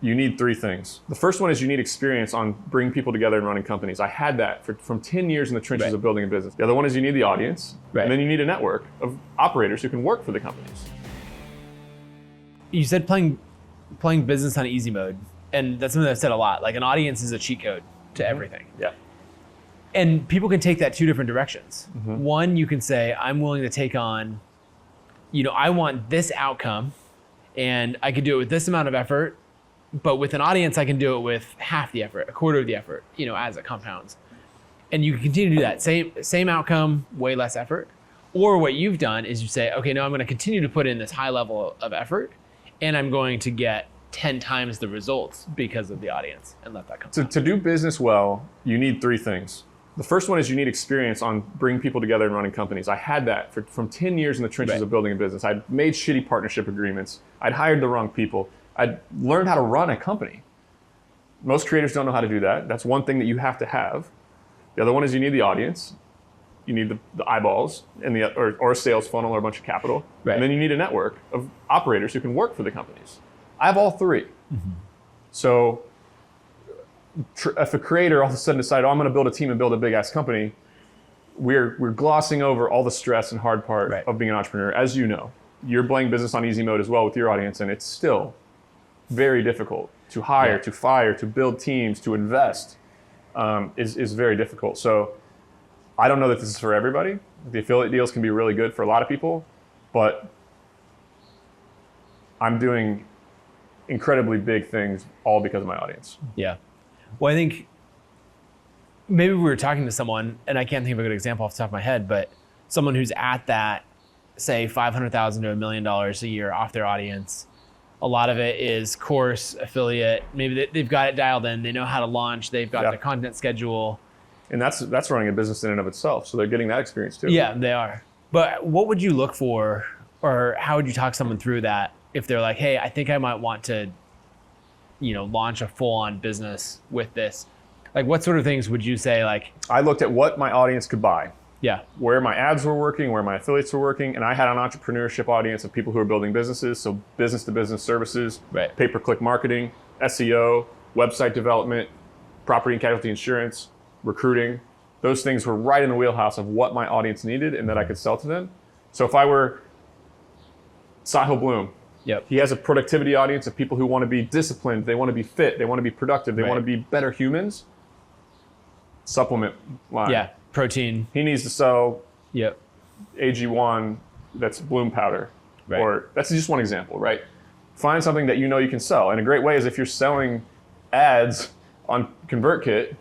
you need three things. The first one is you need experience on bringing people together and running companies. I had that from 10 years in the trenches of building a business. The other one is you need the audience, and then you need a network of operators who can work for the companies. You said playing business on easy mode, and that's something I've said a lot. Like, an audience is a cheat code to everything. Yeah. And people can take that two different directions. One, you can say, I'm willing to take on, I want this outcome, and I could do it with this amount of effort, but with an audience, I can do it with half the effort, a quarter of the effort, as it compounds. And you can continue to do that. Same outcome, way less effort. Or what you've done is you say, okay, no, I'm going to continue to put in this high level of effort, and I'm going to get 10 times the results because of the audience, and let that come. To do business well, you need three things. The first one is you need experience on bringing people together and running companies. I had that from 10 years in the trenches of building a business. I'd made shitty partnership agreements. I'd hired the wrong people. I'd learned how to run a company. Most creators don't know how to do that. That's one thing that you have to have. The other one is you need the audience. You need the eyeballs and or a sales funnel or a bunch of capital. And then you need a network of operators who can work for the companies. I have all three. So if a creator all of a sudden decided, I'm going to build a team and build a big ass company, we're glossing over all the stress and hard part of being an entrepreneur. As you know, you're playing business on easy mode as well with your audience, and it's still very difficult to hire, to fire, to build teams, to invest. Is very difficult. So I don't know that this is for everybody. The affiliate deals can be really good for a lot of people, but I'm doing incredibly big things all because of my audience. Yeah. Well, I think maybe we were talking to someone, and I can't think of a good example off the top of my head, but someone who's at that, say, $500,000 to $1 million a year off their audience. A lot of it is course, affiliate. Maybe they've got it dialed in. They know how to launch. They've got the content schedule. And that's running a business in and of itself. So they're getting that experience too. Yeah, they are. But what would you look for, or how would you talk someone through that if they're like, hey, I think I might want to, launch a full-on business with this? Like, what sort of things would you say? Like, I looked at what my audience could buy. Yeah. Where my ads were working, where my affiliates were working, and I had an entrepreneurship audience of people who are building businesses, so business-to-business services, pay-per-click marketing, SEO, website development, property and casualty insurance, recruiting. Those things were right in the wheelhouse of what my audience needed and that I could sell to them. So if I were Sahil Bloom, he has a productivity audience of people who want to be disciplined, they want to be fit, they want to be productive, they want to be better humans. Supplement line. Yeah. Protein. He needs to sell AG1 that's Bloom powder. Or that's just one example, right? Find something that you know you can sell. And a great way is if you're selling ads on ConvertKit,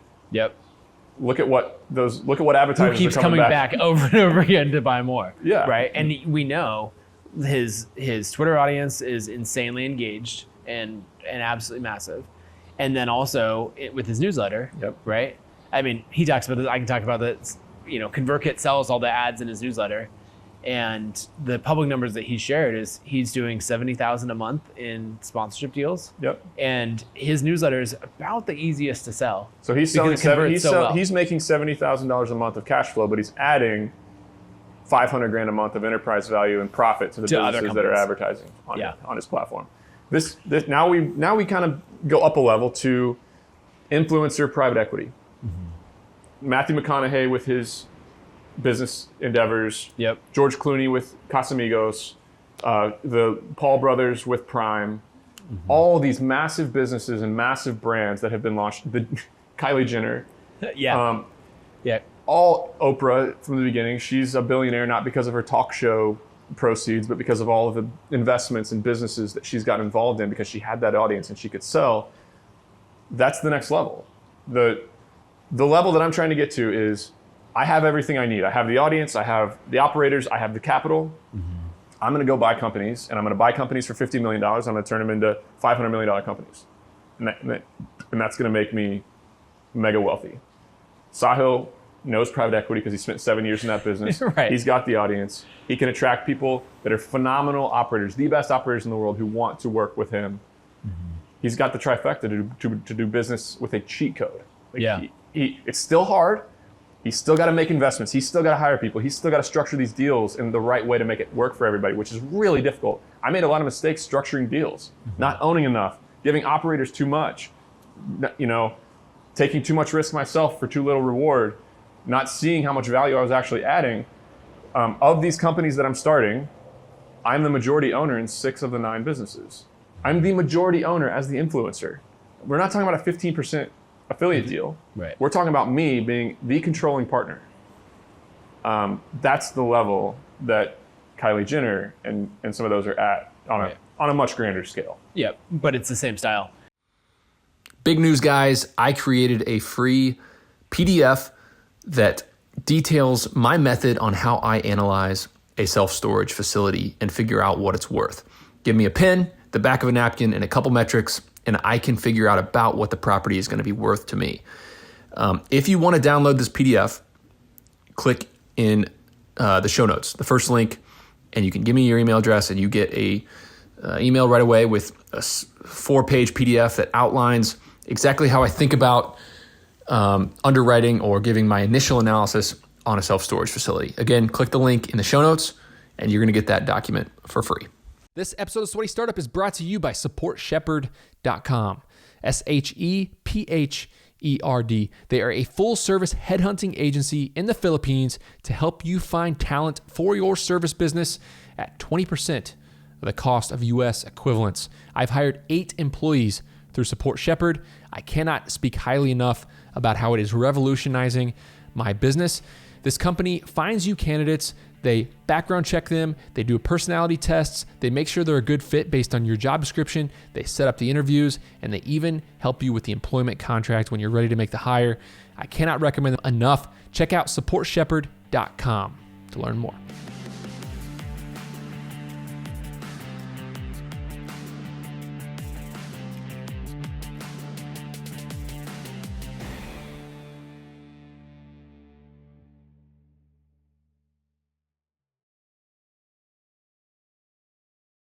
look at what advertisers who keeps are coming back over and over again to buy more. Yeah. Right. And we know his Twitter audience is insanely engaged and absolutely massive. And then also with his newsletter, right? I mean, he talks about this. I can talk about this. ConvertKit sells all the ads in his newsletter, and the public numbers that he shared is he's doing $70,000 a month in sponsorship deals. And his newsletter is about the easiest to sell. So he's selling he's making $70,000 a month of cash flow, but he's adding $500,000 a month of enterprise value and profit to the businesses that are advertising on his platform. This now we kind of go up a level to influencer private equity. Matthew McConaughey with his business endeavors. George Clooney with Casamigos. The Paul brothers with Prime. All these massive businesses and massive brands that have been launched. Kylie Jenner. All Oprah from the beginning. She's a billionaire not because of her talk show proceeds, but because of all of the investments and businesses that she's got involved in because she had that audience and she could sell. That's the next level. The level that I'm trying to get to is I have everything I need. I have the audience, I have the operators, I have the capital. I'm going to go buy companies, and I'm going to buy companies for $50 million. I'm going to turn them into $500 million companies. And that's going to make me mega wealthy. Sahil knows private equity because he spent 7 years in that business. He's got the audience. He can attract people that are phenomenal operators, the best operators in the world who want to work with him. He's got the trifecta to do business with a cheat code. It's still hard. He's still got to make investments. He's still got to hire people. He's still got to structure these deals in the right way to make it work for everybody, which is really difficult. I made a lot of mistakes structuring deals, not owning enough, giving operators too much, taking too much risk myself for too little reward, not seeing how much value I was actually adding. Of these companies that I'm starting, I'm the majority owner in 6 of the 9 businesses. I'm the majority owner as the influencer. We're not talking about a 15% affiliate deal. Right. We're talking about me being the controlling partner. That's the level that Kylie Jenner and some of those are at on a much grander scale. Yeah, but it's the same style. Big news, guys. I created a free PDF that details my method on how I analyze a self-storage facility and figure out what it's worth. Give me a pen, the back of a napkin, and a couple metrics, and I can figure out about what the property is going to be worth to me. If you want to download this PDF, click in the show notes, the first link, and you can give me your email address, and you get a email right away with a 4-page PDF that outlines exactly how I think about underwriting or giving my initial analysis on a self-storage facility. Again, click the link in the show notes, and you're going to get that document for free. This episode of Sweaty Startup is brought to you by SupportShepherd.com. SHEPHERD. They are a full-service headhunting agency in the Philippines to help you find talent for your service business at 20% of the cost of U.S. equivalents. I've hired 8 employees through Support Shepherd. I cannot speak highly enough about how it is revolutionizing my business. This company finds you candidates. They background check them. They do personality tests. They make sure they're a good fit based on your job description. They set up the interviews, and they even help you with the employment contract when you're ready to make the hire. I cannot recommend them enough. Check out SupportShepherd.com to learn more.